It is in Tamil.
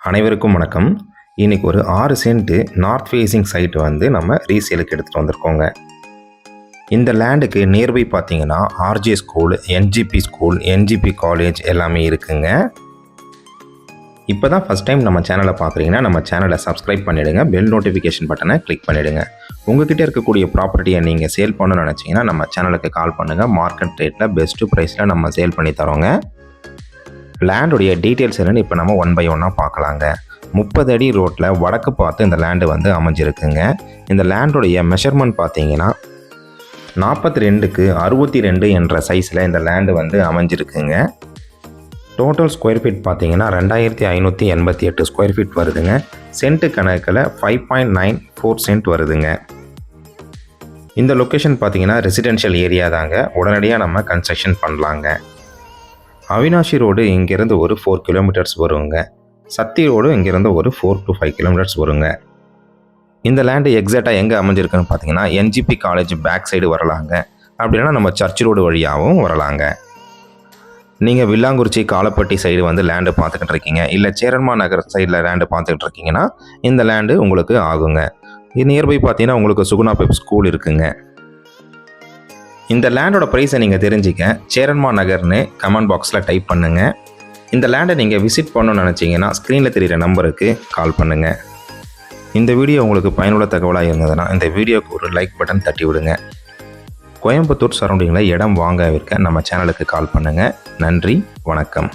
அனைவருக்கும் வணக்கம். இன்னைக்கு ஒரு 6 சென்ட் நார்த் ஃபேசிங் சைட் வந்து நம்ம ரீசேலுக்கு எடுத்துகிட்டு வந்திருக்கோங்க. இந்த லேண்டுக்கு நியர்பை பார்த்தீங்கன்னா RJ school, NGP school, NGP college எல்லாமே இருக்குங்க. இப்போ தான் ஃபஸ்ட் டைம் நம்ம சேனலை பார்க்குறீங்கன்னா நம்ம சேனலை சப்ஸ்கிரைப் பண்ணிவிடுங்க. பெல் நோட்டிஃபிகேஷன் பட்டனை கிளிக் பண்ணிவிடுங்க. உங்கள்கிட்ட இருக்கக்கூடிய ப்ராப்பர்ட்டியை நீங்கள் சேல் பண்ணணும்னு நினச்சிங்கன்னா நம்ம சேனலுக்கு கால் பண்ணுங்கள். மார்க்கெட் ரேட்டில் பெஸ்ட்டு ப்ரைஸில் நம்ம சேல் பண்ணி தரோங்க. லேண்டுடைய டீட்டெயில்ஸ் என்னென்னு இப்போ நம்ம 1 by 1 பார்க்கலாங்க. 30 அடி ரோட்டில் வடக்கு பார்த்து இந்த லேண்டு வந்து அமைஞ்சிருக்குங்க. இந்த லேண்டுடைய மெஷர்மெண்ட் பார்த்தீங்கன்னா 42க்கு 62 என்ற சைஸில் இந்த லேண்டு வந்து அமைஞ்சிருக்குங்க. டோட்டல் ஸ்கொயர் ஃபீட் பார்த்தீங்கன்னா 2588 ஸ்கொயர் ஃபீட் வருதுங்க. சென்ட்டு கணக்கில் 5.94 சென்ட் வருதுங்க. இந்த லொக்கேஷன் பார்த்தீங்கன்னா ரெசிடென்ஷியல் ஏரியா தாங்க. உடனடியாக நம்ம கன்ஸ்ட்ரக்ஷன் பண்ணலாங்க. அவினாஷி ரோடு இங்கேருந்து ஒரு 4 கிலோமீட்டர்ஸ் வருங்க. சத்தி ரோடு இங்கேருந்து ஒரு 4 to 5 கிலோமீட்டர்ஸ் வருங்க. இந்த லேண்டு எக்ஸாக்டாக எங்கே அமைஞ்சிருக்குன்னு பார்த்தீங்கன்னா என்ஜிபி காலேஜ் பேக் சைடு வரலாங்க. அப்படின்னா நம்ம சர்ச் ரோடு வழியாகவும் வரலாங்க. நீங்கள் வில்லாங்குறிச்சி, காலப்பட்டி சைடு வந்து லேண்டு பார்த்துக்கிட்டு இருக்கீங்க, இல்லை சேரன்மா நகர் சைடில் லேண்டு பார்த்துக்கிட்டு இருக்கீங்கன்னா இந்த லேண்டு உங்களுக்கு ஆகுங்க. இது நியர்பை பார்த்தீங்கன்னா உங்களுக்கு சுகுணா பெப் ஸ்கூல் இருக்குங்க. இந்த லேண்டோட ப்ரைஸை நீங்கள் தெரிஞ்சிக்க சேரன்மா நகர்னு கமெண்ட் பாக்ஸில் டைப் பண்ணுங்கள். இந்த லேண்டை நீங்கள் விசிட் பண்ணணும்னு நினச்சிங்கன்னா ஸ்க்ரீனில் தெரிகிற நம்பருக்கு கால் பண்ணுங்கள். இந்த வீடியோ உங்களுக்கு பயனுள்ள தகவலாக இருந்ததுன்னா இந்த வீடியோக்கு ஒரு லைக் பட்டன் தட்டி விடுங்க. கோயம்புத்தூர் சரௌண்டிங்கில் இடம் வாங்க விற்க நம்ம சேனலுக்கு கால் பண்ணுங்கள். நன்றி, வணக்கம்.